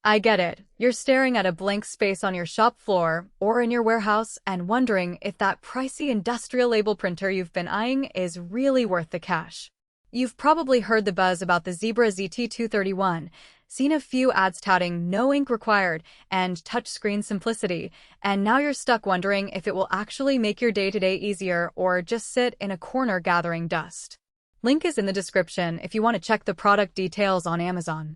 I get it. You're staring at a blank space on your shop floor or in your warehouse and wondering if that pricey industrial label printer you've been eyeing is really worth the cash. You've probably heard the buzz about the Zebra ZT231, seen a few ads touting no ink required and touchscreen simplicity, and now you're stuck wondering if it will actually make your day-to-day easier or just sit in a corner gathering dust. Link is in the description if you want to check the product details on Amazon.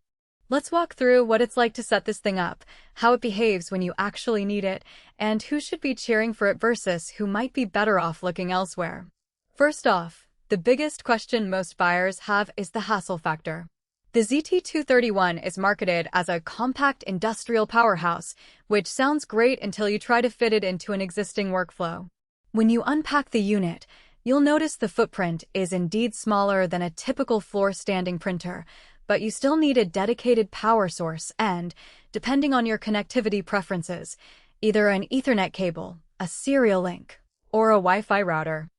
Let's walk through what it's like to set this thing up, how it behaves when you actually need it, and who should be cheering for it versus who might be better off looking elsewhere. First off, the biggest question most buyers have is the hassle factor. The ZT231 is marketed as a compact industrial powerhouse, which sounds great until you try to fit it into an existing workflow. When you unpack the unit, you'll notice the footprint is indeed smaller than a typical floor-standing printer, but you still need a dedicated power source and, depending on your connectivity preferences, either an Ethernet cable, a serial link, or a Wi-Fi router.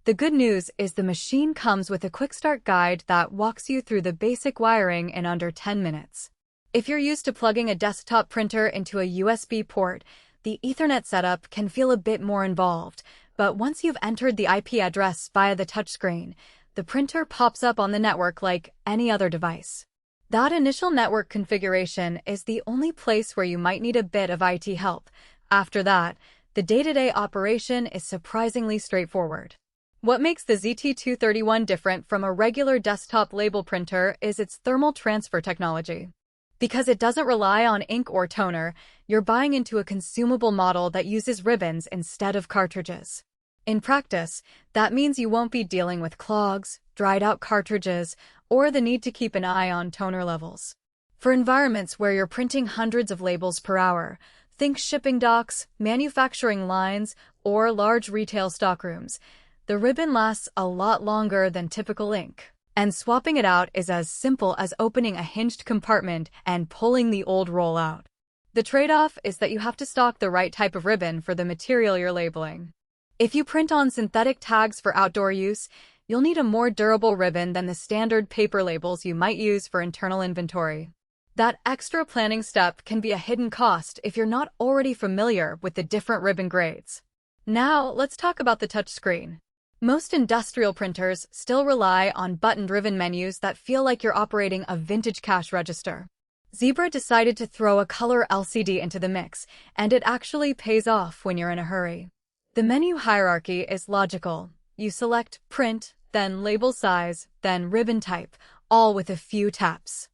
The good news is the machine comes with a quick start guide that walks you through the basic wiring in under 10 minutes. If you're used to plugging a desktop printer into a USB port, the Ethernet setup can feel a bit more involved, but once you've entered the IP address via the touchscreen, the printer pops up on the network like any other device. That initial network configuration is the only place where you might need a bit of IT help. After that, the day-to-day operation is surprisingly straightforward. What makes the ZT231 different from a regular desktop label printer is its thermal transfer technology. Because it doesn't rely on ink or toner, you're buying into a consumable model that uses ribbons instead of cartridges. In practice, that means you won't be dealing with clogs, dried-out cartridges, or the need to keep an eye on toner levels. For environments where you're printing hundreds of labels per hour, think shipping docks, manufacturing lines, or large retail stockrooms, the ribbon lasts a lot longer than typical ink. And swapping it out is as simple as opening a hinged compartment and pulling the old roll out. The trade-off is that you have to stock the right type of ribbon for the material you're labeling. If you print on synthetic tags for outdoor use, you'll need a more durable ribbon than the standard paper labels you might use for internal inventory. That extra planning step can be a hidden cost if you're not already familiar with the different ribbon grades. Now, let's talk about the touchscreen. Most industrial printers still rely on button-driven menus that feel like you're operating a vintage cash register. Zebra decided to throw a color LCD into the mix, and it actually pays off when you're in a hurry. The menu hierarchy is logical. You select print, then label size, then ribbon type, all with a few taps.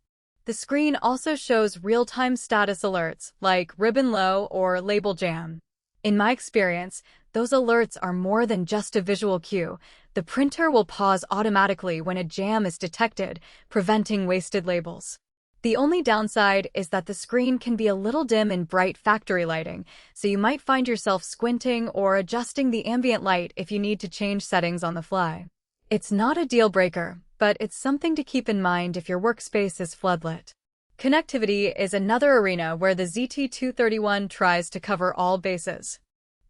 The screen also shows real-time status alerts like ribbon low or label jam. In my experience, those alerts are more than just a visual cue. The printer will pause automatically when a jam is detected, preventing wasted labels. The only downside is that the screen can be a little dim in bright factory lighting, so you might find yourself squinting or adjusting the ambient light if you need to change settings on the fly. It's not a deal breaker, but it's something to keep in mind if your workspace is floodlit. Connectivity is another arena where the ZT231 tries to cover all bases.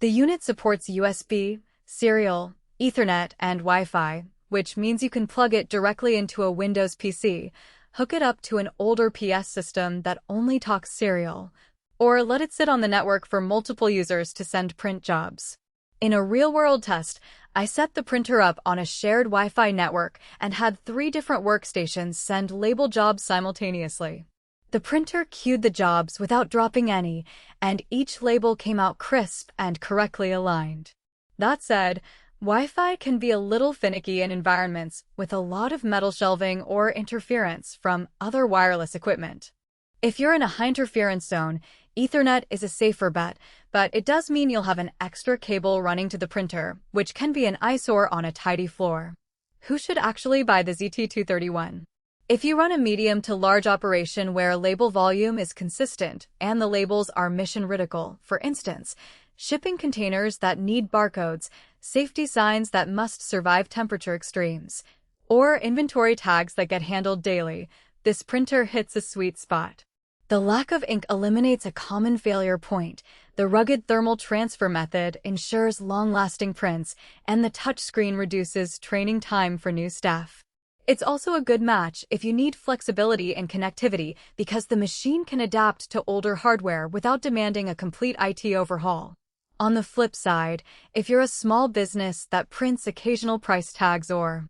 The unit supports USB, serial, Ethernet, and Wi-Fi, which means you can plug it directly into a Windows PC, hook it up to an older PS system that only talks serial, or let it sit on the network for multiple users to send print jobs. In a real-world test, I set the printer up on a shared Wi-Fi network and had 3 different workstations send label jobs simultaneously. The printer queued the jobs without dropping any, and each label came out crisp and correctly aligned. That said, Wi-Fi can be a little finicky in environments with a lot of metal shelving or interference from other wireless equipment. If you're in a high-interference zone, Ethernet is a safer bet, but it does mean you'll have an extra cable running to the printer, which can be an eyesore on a tidy floor. Who should actually buy the ZT231? If you run a medium to large operation where label volume is consistent and the labels are mission-critical, for instance, shipping containers that need barcodes, safety signs that must survive temperature extremes, or inventory tags that get handled daily, this printer hits a sweet spot. The lack of ink eliminates a common failure point, the rugged thermal transfer method ensures long-lasting prints, and the touchscreen reduces training time for new staff. It's also a good match if you need flexibility and connectivity because the machine can adapt to older hardware without demanding a complete IT overhaul. On the flip side, if you're a small business that prints occasional price tags or